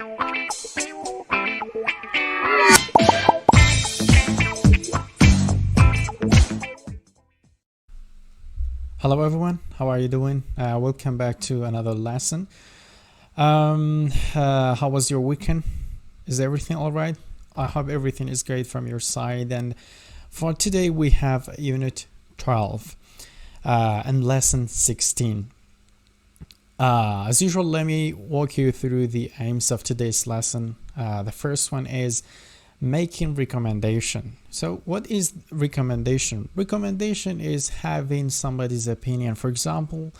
Hello everyone, how are you doing? Welcome back to another lesson. How was your weekend? Is everything all right? I hope everything is great from your side. And for today we have unit 12 and lesson 16. As usual, let me walk you through the aims of today's lesson. The first one is making recommendation. So what is recommendation? Recommendation is having somebody's opinion. For example,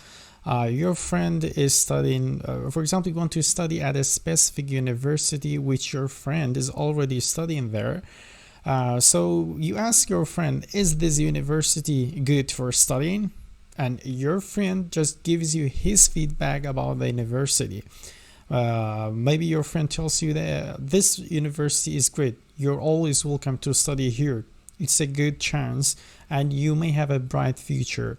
your friend is studying, for example, you want to study at a specific university which your friend is already studying there. So you ask your friend, is this university good for studying? And your friend just gives you his feedback about the university. Maybe your friend tells you that this university is great. You're always welcome to study here. It's a good chance and you may have a bright future.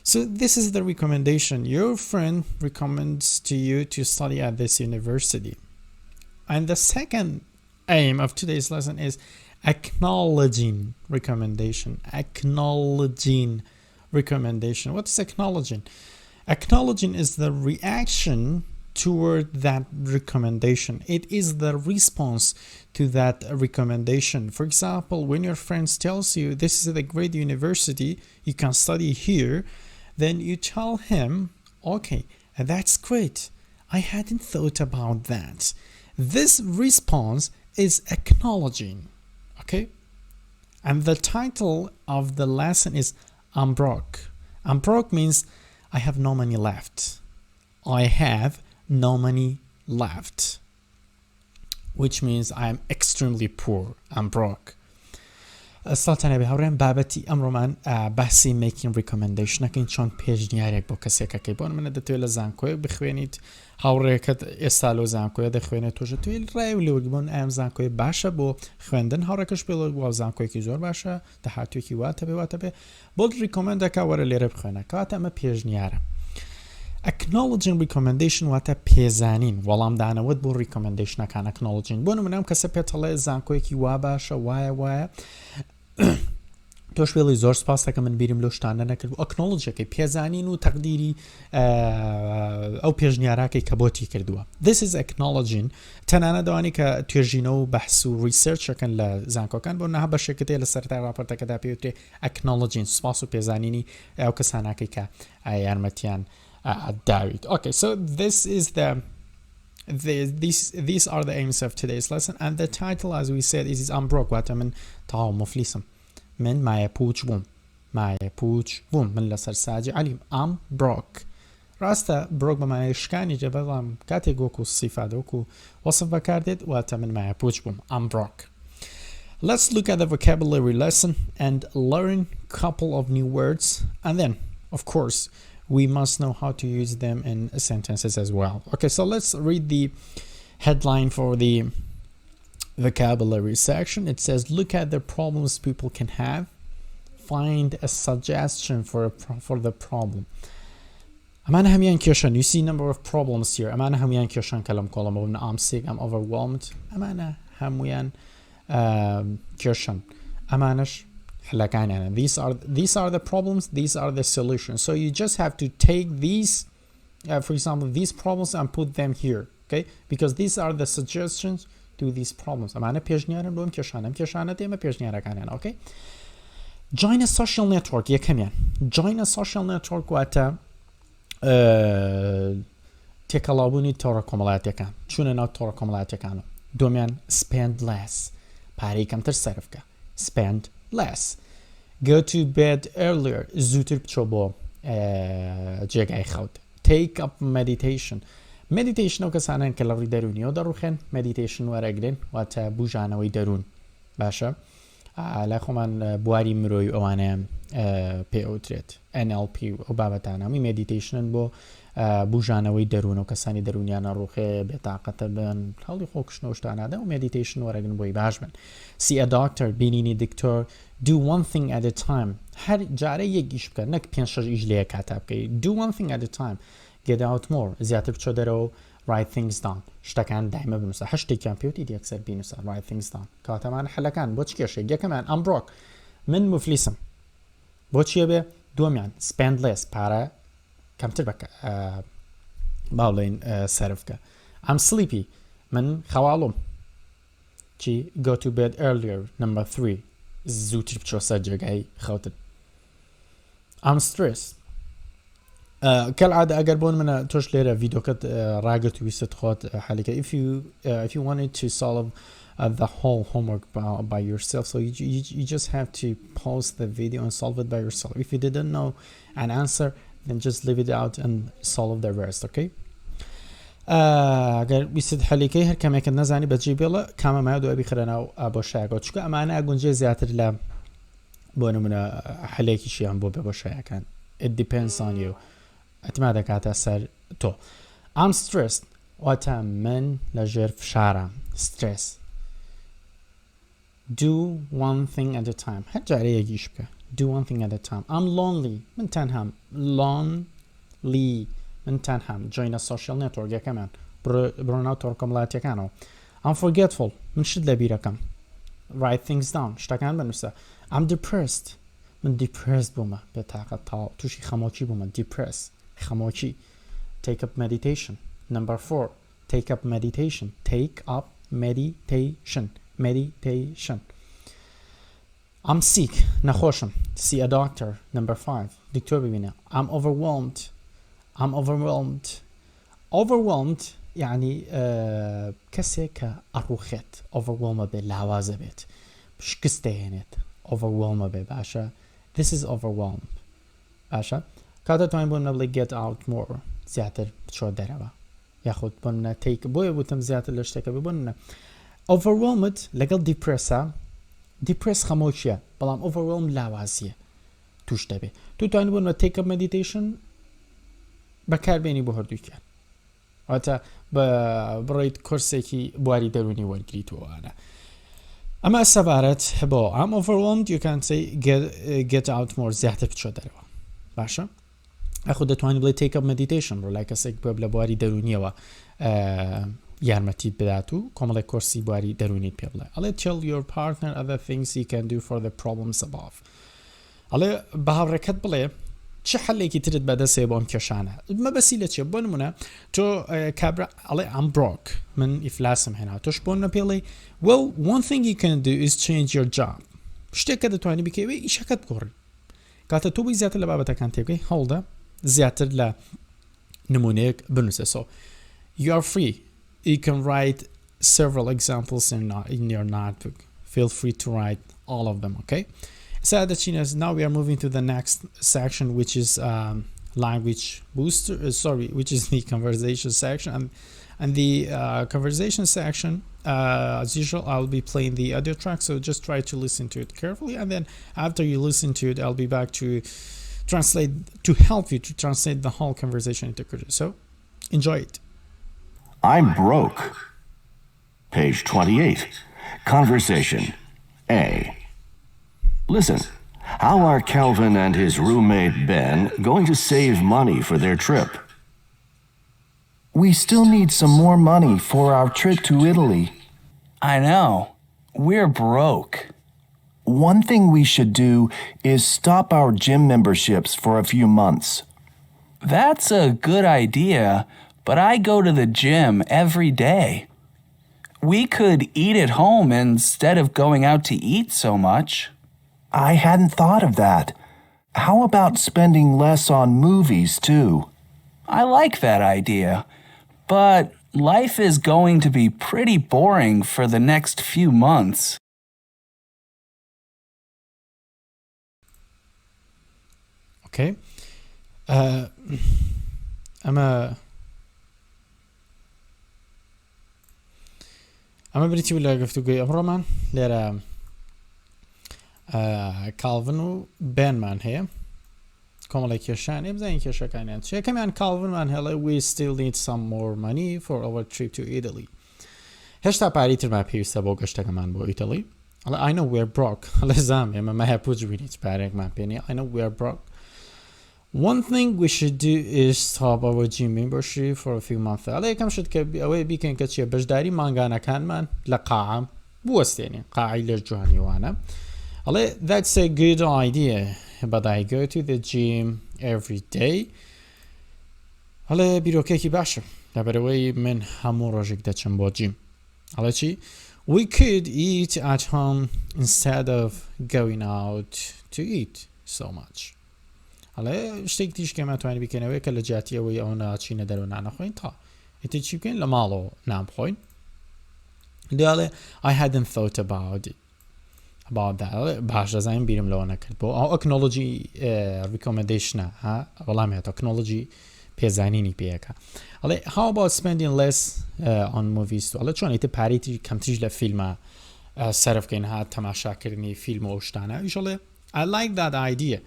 So this is the recommendation. Your friend recommends to you to study at this university. And the second aim of today's lesson is acknowledging recommendation. Acknowledging recommendation. What's acknowledging? Acknowledging is the reaction toward that recommendation. It is the response to that recommendation. For example, when your friend tells you this is a great university, you can study here, then you tell him, okay, that's great. I hadn't thought about that. This response is acknowledging, okay? And the title of the lesson is I'm broke. I'm broke means I have no money left. I have no money left, which means I'm extremely poor. I'm broke. سڵاتانە بێ هاوڕێم بابەتی ئەمڕۆمان باسی making recommendation-ەکەین چۆن پێشنیارێک بۆ کەسێکەکەی بۆن منە دەتوێت لە زانکۆیەک بخوێنیت هاوڕێکت ئێستا لۆ زانکۆیە دەخوێنێت تۆژە توێت ڕای و لێوەگبوون ئەم زانکۆی باشە بۆ خوێندن هاوڕێکەش پێڵۆ بۆ زانکۆیەکی زۆر باشە داهاتوێکی واتە بێ بۆ ریکۆمەندەکە وەرە لێرە بخوێنە کاتە ئەمە پێشنیارە. Acknowledging recommendation واتە پێزانین وەڵامدانەوەت بۆ recommendation-ەکان acknowledging بۆ نمونە کەسە پێتەڵێ زانکۆیەکی وا باشە وایە تۆش پێڵی زۆر سپاس دەکەم من بیرم لەو شتانە نەکرد و ئەکنۆڵجەکەی پێزانین و تەقدیری ئەو پێشنیاراکەی کە بۆتی کردووە. This is acknowledging تەنانە دەوانی کە توێژینە و بەحس و ریسێرچەکەن لە زانکۆکان بۆ نەها بەشێکتێ لە سەرەتای راپۆرتەکەدا پێوترێ acknowledging سپاس و پێزانینی ئەو کەساناکەی کە یارمەتیان داوید. Okay, so this is these are the aims of today's lesson, and the title, as we said, is I'm broke. واتە من تاو مفلیسم. من مایە پوچ بووم من لەسەر ساجی علیم. I'm broke. ڕاستە broke بەمانای شکانی جە بەڵام کاتێک وەکو سیفات وەکو وەسف بەکاردێت واتە من مایە پوچ بووم. I'm broke. Let's look at the vocabulary lesson and learn a couple of new words, and then, of course, we must know how to use them in sentences as well. Okay, so let's read the headline for the vocabulary section. It says, look at the problems people can have. Find a suggestion for the problem. أمانة هميان كيشان. You see number of problems here. أمانة هميان كيشان كلام كلام. I'm sick. I'm overwhelmed. أمانة هميان كيشان. أمانش These are the problems, these are the solutions. So you just have to take these, for example, these problems and put them here, okay? Because these are the suggestions to these problems. Okay? Join a social network. يەکەمین. Join a social network واتە تێکەڵاوبوونی تۆڕە کۆمەڵایەتیەکان. چونە ناو تۆڕە کۆمەڵایەتیەکانەوە. دومیان spend less. پارەی کەمتر سەرف بکە. Spend less. Go to bed earlier. زووتر بچۆ بۆ جێگای خەوت. Take up meditation. Meditation ئەو کەسانن کە لە ڕووی دەرونیەوە دەڕوخێن meditation وەرەگرن واتە بوژانەوەی دەروون. باشە؟ لای خۆمان بواری مرۆی ئەوانەیە پێوترێت NLP ئەو بابەتانەمی meditation بۆ بوژانەوەی دەروون و کەسانی دەرونیانە ڕوخێ بێتاقەتە بن هەڵی خۆکشنەوە شتانەدا و meditation وەرەگرن بۆی باش بن. See a doctor. بینینی دکتۆر. Do one thing at a time. هەر جارە یەک ئیش بکە نەک 5-6 ئیش لە یەک کاتا بکەی. Do one thing at a time. Get out more. زیاتر بچۆ دەرەوە write things down شتەکان دایمە بنووسە هەشتێکیان پێوتی یەکسەر بینووسە write things down کاتەمان حەلەکان بۆ چ کێشێک یەکەمان ئەم بڕۆک من مفلیسم بۆچیە بێ دووەمیان spend less پارە کەمتر بکە باڵێن سەرفکە I'm sleepy من خەواڵم چی go to bed earlier number 3 زووتر بچۆ سەر جێگای خەوتن I'm stressed كالعادة أجر بون من توش ليرة فيديو كت راجت ويست خود حالك if you wanted to solve the whole homework by yourself so you just have to pause the video and solve it by yourself if you didn't know an answer then just leave it out and solve the rest okay أجر ويست حالك هر كم يكن نزاني بتجيب يلا كم ما يدو أبي خلنا أبو شاقة شو أمانة أجونجي زيادة لا بون من حالك شيء عم بوب أبو شاقة كان it depends on you اعتماد كاتا سر تو I'm stressed واتا من لجر فشارة stress do one thing at a time هرجع عليه يجيش بك do one thing at a time I'm lonely من تنهم lonely من تنهم join a social network يا كمان بروناو توركم لاتيا كانوا I'm forgetful من شد لبيركم write things down شتاكان بنوسا I'm depressed من depressed بوما بتاقة طاو توشي خموشي بوما depressed خموشي take up meditation number 4 take up meditation meditation I'm sick نخوشم see a doctor number 5 دكتور ببينه I'm overwhelmed يعني كسي كأروخت overwhelmed بالعوازة بيت بشكستهنت overwhelmed باشا this is overwhelmed باشا كاتا توين بون نبلي get out more زيادة شو دربا ياخد بون take بوي بوتم زيادة لشتك بون overwhelmed لقل depress خموشيا بلام overwhelmed لاوازية توش دبي توين بون take up meditation بكار بيني بهردو كان واتا بريد كورسي كي بواري دروني والجريتو أنا أما السبارت بو I'm overwhelmed you can say get out more زيادة شو دربا باشا أخذ تواني بلي take up meditation رو like أسيك ببلا بواري درونية يارمتي بداتو كمال كورسي بواري دروني بيبلا I'll tell your partner other things he can do for the problems above I'll بهاوركت بلي چه حلێکی ترت بەدەستێ بۆم کێشانە مە بەسیلە چێ بۆ نمونە تۆ کابرا ئەڵێ ئەم بڕۆک من ئیفلاسم هێنا تۆش بۆ نەپێڵێ well one thing you can do is change your job شتێک کە دەتوانانی بکەوێ ئیشەکەت بگۆڕی کاتە تۆ بووی زیاتر لە بابەتەکان تێبگەی هەوڵدە زیاتر لە نمونەیەک بنووسە so you are free you can write several examples in your notebook feel free to write all of them okay So now we are moving to the next section, which is language booster. Which is the conversation section, and the conversation section. As usual, I'll be playing the audio track, so just try to listen to it carefully, and then after you listen to it, I'll be back to help you to translate the whole conversation into Kurdish. So enjoy it. I'm broke. Page 28. Conversation A. Listen, how are Calvin and his roommate Ben going to save money for their trip? We still need some more money for our trip to Italy. I know. We're broke. One thing we should do is stop our gym memberships for a few months. That's a good idea, but I go to the gym every day. We could eat at home instead of going out to eat so much. I hadn't thought of that. How about spending less on movies, too? I like that idea, but life is going to be pretty boring for the next few months. Okay. أما بريتي ولا قفتو قوي أمرمان ليرا كالفن و بانمان هەیە کۆمەڵێک کێشانێ بزانین کێشەکانیان چیە یەکەمیان کالڤنمان هێڵێ we still need some more money for our trip to Italy هێشتا پاری ترمان پێویستە بۆ گەشتەکەمان بۆ ئیتەڵی هەڵێ I know we're broke هەڵێ زام ئێمە مەهە پوچ بینیت پارێکمان پێنی I know we're broke One thing we should do is stop our gym membership for a few months. ئەڵێ یەکەم شت کە ئەوەی بیکەین کە چیە بەشداری مانگانەکانمان لە قاعە بوەستێنین قاعی لە جوانیوانە. ئەڵێ that's a good idea but I go to the gym every day. ئەڵێ بیرۆکێکی باشە لەبەرەوەی من هەموو ڕۆژێک دەچم بۆ جیم. ئەڵێ چی؟ We could eat at home instead of going out to eat so much. ئەڵێ شتێک دیش کە ماتوانین بیکەنەوەی کە لە جیاتیەوەی ئەو ناچینە دەرەوە نانەخۆین تا ئیتر چی بکەین لە ماڵەوە نان بخۆین. دوێڵێ I hadn't thought about that. باش دەزانین بیرم لەوە نەکرد بۆ ئەو ئەکنۆلۆجی ریکۆمەندیشنە ها وەڵام هێت ئەکنۆلۆجی پێزانینی پێیەکە. ئەڵێ how about spending less on movies ئەڵێ چۆن ئیتر پارەی کەمتریش لە فیلمە سەرف بکەین ها تەماشاکردنی فیلم و شتانە. ئیشەڵێ I like that idea.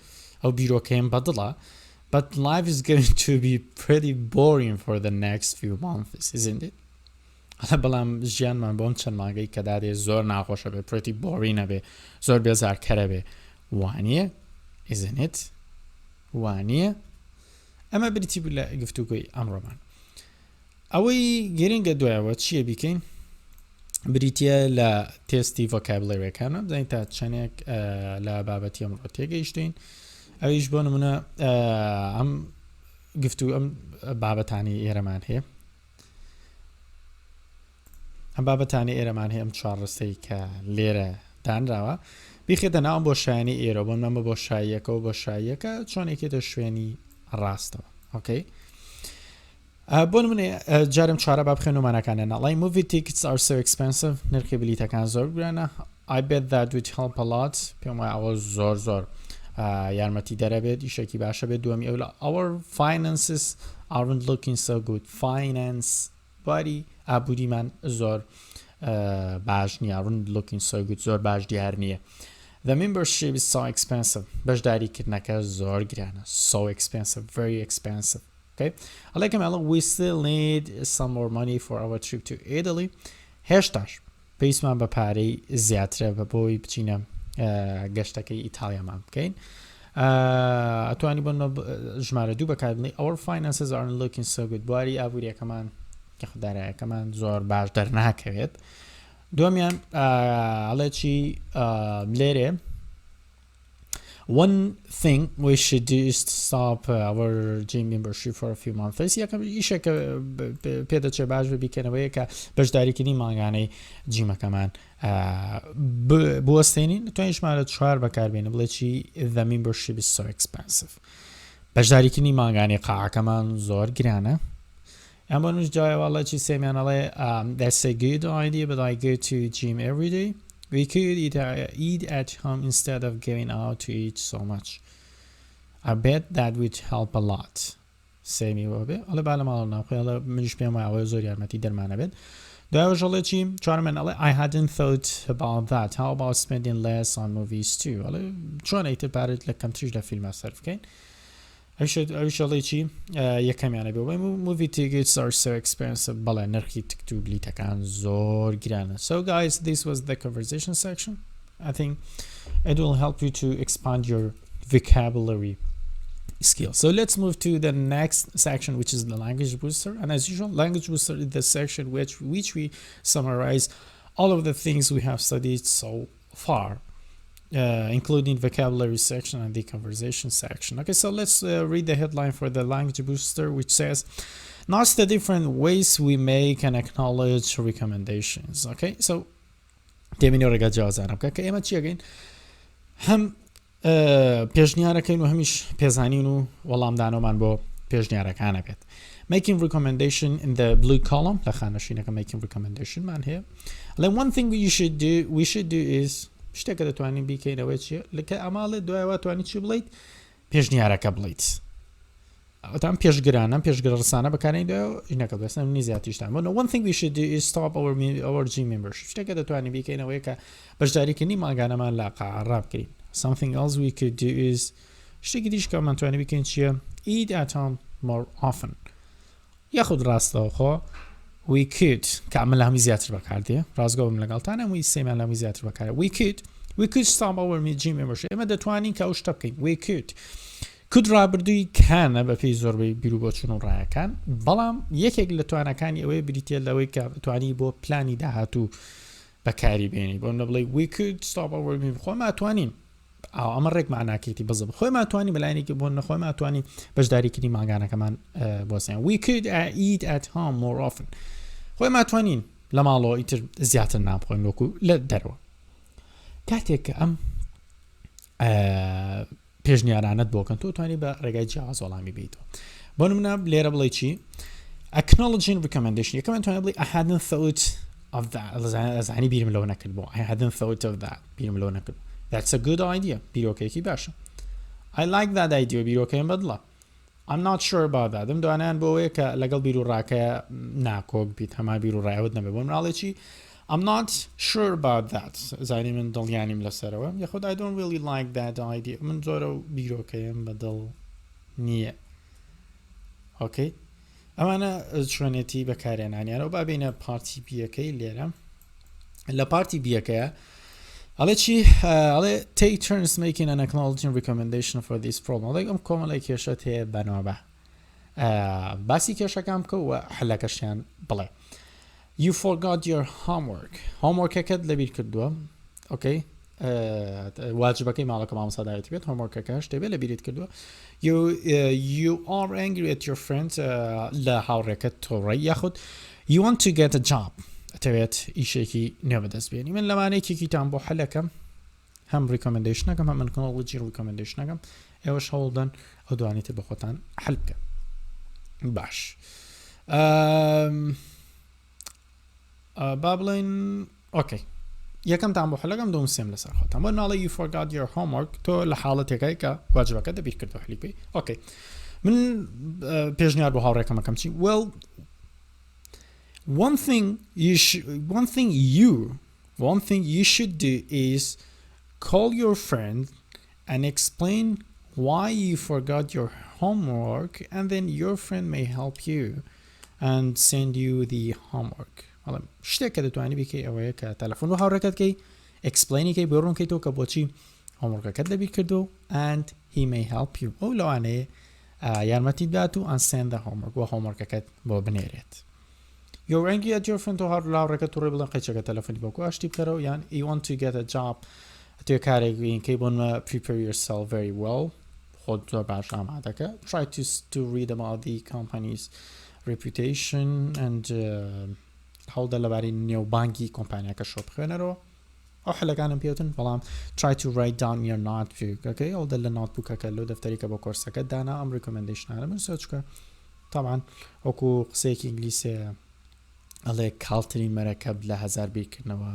ئەو بیرۆکەیم بەدڵە but life is going to be pretty boring for the next few months isn't it؟ ئەڵێ بەڵام ژیانمان بۆم چەند مانگەی کە دادێ زۆر ناخۆشە بێ pretty boring بێ زۆر بێزارکەرە بێ وانیە isn't it؟ وانیە؟ ئەمە بریتی بوو لە گفتوگۆی ئەمڕۆمان. ئەوەی گرنگە دوایەوە چییە بیکەین؟ بریتە لە تێستی ڤۆکابولەریەکانە بزانین تا چەندێک لە بابەتی ئەمڕۆ تێگەیشتین. ئەویش بۆ نمونە ئەم گفتو ئەم بابەتانی ئێرەمان هەیە. ئەم بابەتانی ئێرەمان هەیە ئەم چوارڕستەی کە لێرە دانراوە بیخێتە ناوم بۆ شایانی ئێرە بۆ نەمە بۆ شاییەکە و بۆ شاییەکە چۆنێکێتە شوێنی ڕاستەوە. ئۆکەی بۆ نمونە جارم چوارە با بخێن ومانەکانە ناڵی movie tickets are so expensive نرخی بلیتەکان زۆر گرانە. I bet that would help a lot. پێم وایە ئەوە زۆر یارمەتی دەرەبێت ئیشێکی باشە بێت. دووەمی ئەو لە our finances aren't looking so good. finance باری ئابووریمان زۆر باش نییە. aren't looking so good زۆر باش دیار نییە. The membership is so expensive. بەشداریکردنەکە زۆر گرانە. so expensive very expensive. Okay. ئەڵێ کەماڵە we still need some more money for our trip to Italy. هێشتاش پێویستمان بە پارەی زیاترە بە بۆی بچینە گەشتەکەی ئیتالیامان بکەین. ئەتوانی بۆ ژمارە دوو بەکاربنی our finances aren't looking so good. بواری ئابووریەکەمان کە خوددارایەکەمان زۆر باش دەرناکەوێت. دووەمیان ئەڵێ چی لێرێ one thing we should do is to stop our gym membership for a few months. یەکەم ئیشێکە پێدەچێ باش ببیکەنەوەیە کە بەشداریکردنی ماگانەی جیمەکەمان بوەستێنین. توانین ژمارە 4 بەکاربێنە بڵێ چی the membership is so expensive. بەشداریکردنی ماگانەی قاعەکەمان زۆر گرانە. ئەم بۆ نوش جایەوەڵە چی سێمیان ئەڵێ that's a good idea but I go to gym every day. We could eat at home instead of going out to eat so much. I bet that would help a lot. سێمی وە بێ ئەڵێ با لە ماڵ ناخۆی منیش پێم وایە ئەوە زۆر یارمەتی دەرمانە بێت. دوایەوەش ئەڵێ چی چوارەمەن ئەڵێ I hadn't thought about that. How about spending less on movies too؟ ئەڵێ چۆن ئەیتر پارێت لە کەمتریش لە فیلمە سەرف بکەین. ئەویش ئەڵێ چی یەکەمیانە بێ movie tickets are so expensive. بەڵێ نرخی تکت و بلیتەکان زۆر گرانە. So guys, this was the conversation section. I think it will help you to expand your vocabulary skills. So let's move to the next section, which is the language booster. And as usual, language booster is the section which we summarize all of the things we have studied so far. Including vocabulary section and the conversation section. Okay, so let's read the headline for the language booster, which says note the different ways we make and acknowledge recommendations. Okay, so تێبینی ڕێگە جیازانە بکە کە ئێمە چیەکەین هەم پێشنیارەکەین و هەمیش پێزانین و وەڵامدانەوەمان بۆ پێشنیارەکانە بێت. Making recommendation in the blue column لە خانەشینەکە making recommendation مان هەیە. One thing we should do is شتێکە دەتوانین بیکەینەوەی چیە لەکە ئەماڵێت دوایەوە توانی چی بڵیت پێشنیارەکە بڵیت. ئەوتان پێشگرانە پێشگرە ڕسانە بەکارین دوایەوە ژنەکە بەستە نی زیاتیشتان بۆ one thing we should do is stop our gym membership. شتێکە دەتوانین بیکەینەوەی کە بەشداریکردنی ماگانەمان لە قاعە بکەین. Something else we could do is شتێکی دیش کە مانتوانی بکەین چییە eat at home more often. یاخود ڕاستەوە خۆ we could کامل هەمی زیاتر بەکاردێ ڕازگۆم لەگەڵتانە هەمووی سێمان هەمی زیاتر بەکارە we could stop our gym membership. ئێمە دەتوانین کە ئەو شتە بکەین we could کود ڕابردووی کانە بە پێی زۆربەی بیرروبۆچون و ڕایەکان بەڵام یەکێک لە توانەکانی ئەوەیە بریتە لەوەی کە توانی بۆ پلانی داهاتوو بەکاری بێنی بۆ نەبڵێ we could stop our خۆمان توانین ئەمە ڕێک معناکێتی بەزب خۆیمان توانی بەلایەنێکی بۆ نەخۆیمان توانی بەشداریکردنی ماگانەکەمان بۆسیان we could eat at home more often خۆیمان توانین لە ماڵەوە ئیتر زیاتر نابخۆین وەکو لە دەرەوە کاتێک کە ئەم پێشنیارانت بۆکەن تۆ توانی بە ڕێگای جیاواز وەڵامی بیتەوە بۆ نمونە لێرە بڵێ چی acknowledging recommendation یەکەمان توانێت بڵێ I hadn't thought of that زانی بیرم لەوە نەکرد بۆ I hadn't thought of that بیرم لەوە نەکرد that's a good idea بیرۆکەیەکی باشە I like that idea بیرۆکەیەم بەدڵە I'm not sure about that دەم دوانیان بۆ ئەوەیە کە لەگەڵ بیر و ڕاکەیە ناکۆک بیت هەما بیر و ڕایەوت نەبێ بۆ مناڵێکی I'm not sure about that زانی من دڵیانیم لەسەرەوە یەخود I don't really like that idea من زۆرە بیرۆکەیەم بەدڵ نییە ئۆکەی ئەوانە شوێنێتی بەکارێنانیانە و بابینە پارتی بیەکەی لێرە لە پارتی بیەکەیە ئەڵێ چی ئەڵێ take turns making an acknowledging recommendation for this problem ئەڵێ ئەم کۆمەڵی کێشەت هەیە بەنەوە باسی کێشەکان بکە و حلەکەشیان بڵێ you forgot your homeworkەکەت لەبیر کردووە ئۆکەی واجبەکەی ماڵەکە مامۆستادایەتی بێت هۆمۆرکەکەش دەبێت لەبیریت کردووە you are angry at your friend لە هاوڕێکەت تۆڕی یاخود you want to get a job ئەتەوێت ئیشێکی نوێ بەدەست بێنی من لەمانەیەکێکیتان بۆ حەلەکەم هەم ریکۆمەندیشنەکەم هەم ئەنکۆڵۆجی ریکۆمەندیشنەکەم ئێوەش هەوڵدەن ئەو دوانێتە بە خۆتان حەل بکەن باش با بڵێن ئۆکەی یەکەمتان بۆ حەلەکەم دوم سێم لەسەر خۆتان بۆ ناڵێ you forgot your homework تۆ لە حاڵەتێکای کە واجبەکە دەبیر کردو حەلی پێی ئۆکەی من پێشنیار بۆ هاوڕێکەمەکەم چی well one thing you should do is call your friend and explain why you forgot your homework and then your friend may help you and send you the homework شتێک کە دەتوانی بیکەی ئەوەیە کە تەلەفۆن بۆ هاوڕێکەکەی ئەکسپلینیکەی بۆ ڕوونکەیتەوە کە بۆچی هۆموڕکەکەت لەبیر کردو and he may help you ئەو لەوانەیە یارمەتی دات و and send the homework بۆ هۆموڕکەکەت بۆ بنێرێت you're angry at your friend تۆ هاوڕێکەت تووڕێ بڵێن قەیچەکە تەلەفۆنی بۆکو ئاشتی بکەرەوە یان you want to get a job تۆ کارێکینکەی بۆنمە prepare yourself very well خۆت زۆر باش ئامادەکە try to read about the company's reputation and هەوڵدە لەبارەی نێوبانگی کۆمپانیاکە شۆ بخوێنەرەوە ئەو حەلەکانم پێوتن بەڵام try to write down your notebook ئەوکەی هەوڵدە لە نۆتبوکەکە لەو دەفتەریکە بۆ کۆرسەکە دانا ئەم ریکۆمەندیشنانە من سۆچکە تاوان وەکو قسەیەکی ئینگلیزیە ئەڵێ کاڵترین مەرەکەب لە هەزار بیرکردنەوە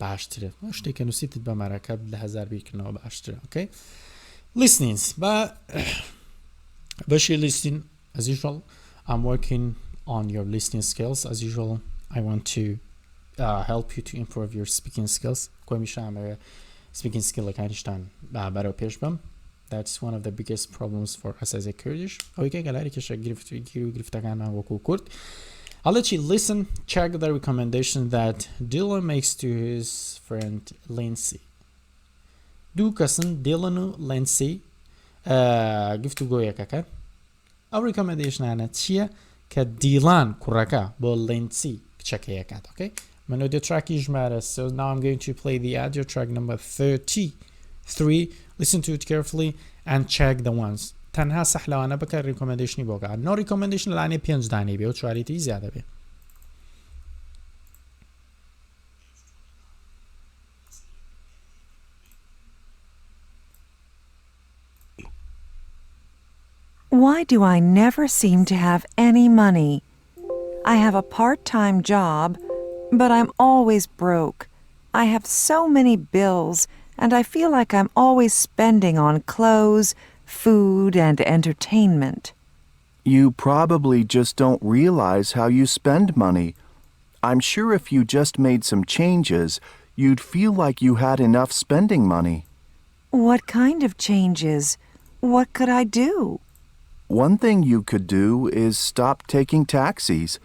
باشترە شتێکە نووسیتت بە مەرەکەب لە هەزار بیرکردنەوە باشترە ئۆکەی listenings بەشی listening as usual I'm working on your listening skills as usual I want to help you to improve your speaking skills کۆمیشان speaking skill لەکانیشتان بەرەو پێش بم that's one of the biggest problems for us as a Kurdish ئەوەیکە گەلارێکیشە گیر و گرفتەکانە وەکو کورد I'll let you listen check the recommendation that Dylan makes to his friend Lindsay دوو کەسن Dylan و Lindsay گفتوگۆیەکەکەن ئەو ریکۆمەندیشنانە چییە کە دیلان کوڕەکە بۆ Lindsay کچەکەیەکات okay من ئۆدیۆ تراکی ژمارە so now I'm going to play the audio track number 33 listen to it carefully and check the ones تەنها سەحلەوانە بکە ریکۆمەندیشنی بۆکە no recommendation لەلانێ 5 دانەی بێ و چواریتی زیادە بێ Why do I never seem to have any money? I have a part-time job, but I'm always broke. I have so many bills, and I feel like I'm always spending on clothes, food, and entertainment. You probably just don't realize how you spend money. I'm sure if you just made some changes, you'd feel like you had enough spending money. What kind of changes? What could I do? One thing you could do is stop taking taxis.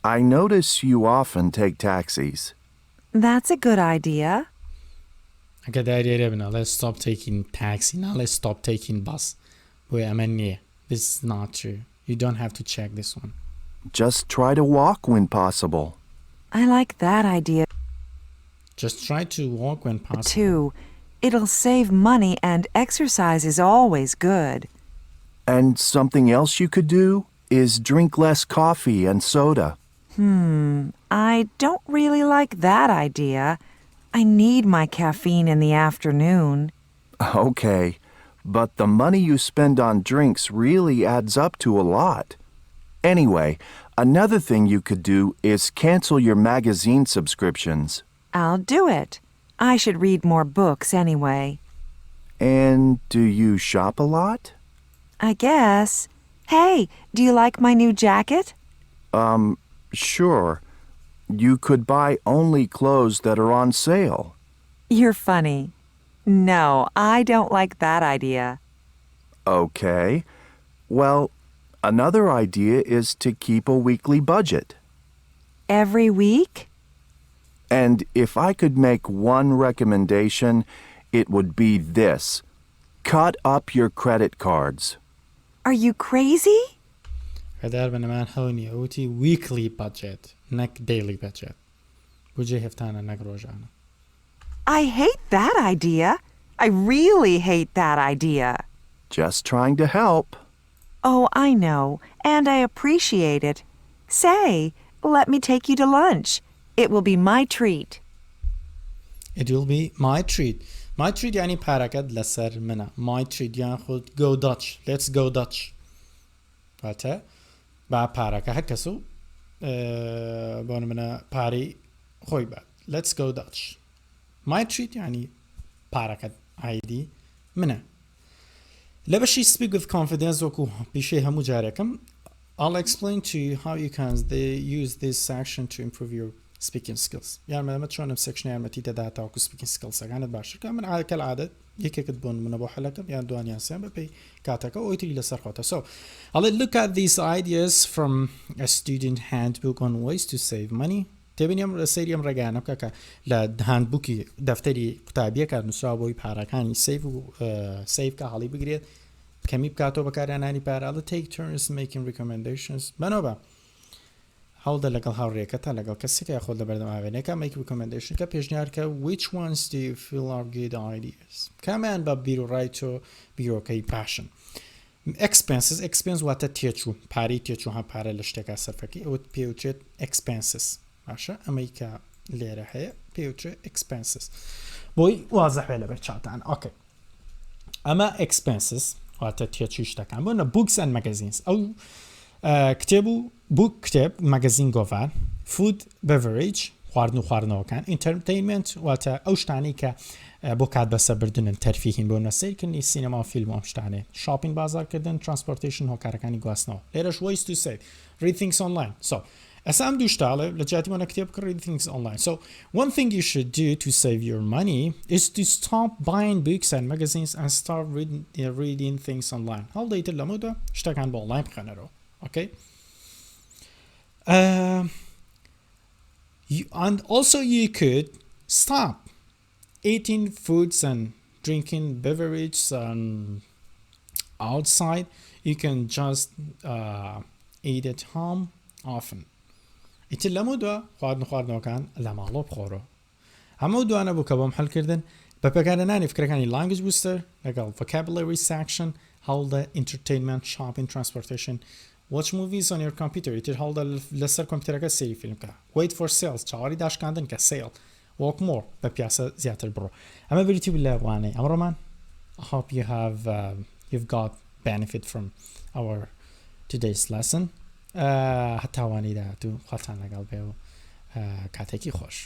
I notice you often take taxis. That's a good idea. ئەگە دایرێرە بنە let's stop taking taxi now let's stop taking bus وأمنية. This is not true. You don't have to check this one. Just try to walk when possible. I like that idea Just try to walk when possible. too. It'll save money and exercise is always good. And something else you could do is drink less coffee and soda. I don't really like that idea. I need my caffeine in the afternoon. Okay, but the money you spend on drinks really adds up to a lot. Anyway, another thing you could do is cancel your magazine subscriptions. I'll do it. I should read more books anyway. And do you shop a lot? I guess. Hey, do you like my new jacket? Sure. You could buy only clothes that are on sale. You're funny. No, I don't like that idea. Okay. Well, another idea is to keep a weekly budget. Every week? And if I could make one recommendation, it would be this. Cut up your credit cards. Are you crazy? هدار بنمان هوني أوتي weekly budget نك daily budget. بوجي هفتانا نك روجانا. I hate that idea. I really hate that idea. Just trying to help. Oh, I know, and I appreciate it. Say, let me take you to lunch. It will be my treat. It will be my treat. My treat يعني پارەکەت لەسەر منە. My treat یان خود go Dutch. Let's go Dutch. واتە با پارەکە هەر کەسو بۆن منە پارەی خۆی بات. Let's go Dutch. My treat يعني پارەکەت عیدی منە. لە بەشی speak with confidence وەکو پیشەی هەموو جارێکم I'll explain to you how you can use this section to improve your speaking skills. یارمەدەمە چۆنم سێکشنە یارمەتی دەدا تاوەکو speaking skillsەکانت باشتر من عادەکە العادەت یەکێکت بۆن منە بۆ حەلەکەم یان دوانیان سێم بەپێی کاتەکە ئۆیتری لەسەر خۆتە. So I'll look at these ideas from a student handbook on ways to save money. تێبینیم سەیریم ڕێگانە بکە کە لە هاندبووکی دەفتەری قوتابیەکە نووسرا بۆی پارەکانی سیڤکە هەڵی بگرێت کەمی بکاتەوە بەکارهێنانی پارە. take turns making recommendations. بەنەوە هەوڵدە لەگەڵ هاوڕێکەتە لەگەڵ کەسێکە خۆت لە بەردەماوێنەکە make recommendation کە پێشنیار کە which ones do you feel are good ideas. کامیان بە بیر و ڕای تۆ بیرۆکەی پاشن. expense واتە تێچوو پارەی تێچوو هەم پارە لە شتێکا سەرفەکەی ئەوت پێوچێت expenses. باشە ئەمەی کە لێرە هەیە پێوچێت expenses بۆی وازەحێ لەبەر چاتان. ئۆکێ ئەمە expenses واتە تێچووی شتەکان بۆنە books and magazines. ئەو کتێب و book کتێب مەگەزین گۆڤار food beverage خواردن و خواردنەوەکان entertainment واتە ئەو شتانی کە بۆ کات بەسەربردنن تەرفیهین بۆ نەسەرکردنی سینەما و فیلم و ئەم شتانێ shopping بازارکردن transportation هۆکارەکانی گواستنەوە. لێرەش ways to save read things online. So ئەسا ئەم دوو شتاڵێ لە جیاتیمانە کتێب بکە read things online. So one thing you should do to save your money is to stop buying books and magazines and start reading things online. هەڵدەیتر لەمەوەدا شتەکان بۆ online بخەنەرەوە. Okay? And also you could stop eating foods and drinking beverages outside. You can just eat at home often. ئیتر لەمە دووە خواردنەوەکان لە ماڵۆ بخۆڕەوە. هەموو دوانە بوو کە بۆم هەڵکردن بە پێکاردهێنانی فکرەکانی language booster لەگەڵ vocabulary section هەوڵدە entertainment shopping transportation watch movies on your computer. ئیتر هەوڵدە لەسەر کۆمپیوتەرەکە سەیری فیلم بکە wait for sales چاوەڕی داشکاندن کە sale walk more بە پیاسە زیاتر بڕۆ. ئەمە بریتی لە وانەی ئەمڕۆمان. I hope you've got benefit from our today's lesson. هەتاوانی داهاتوو خواتان لەگەڵ بێ و کاتێکی خۆش.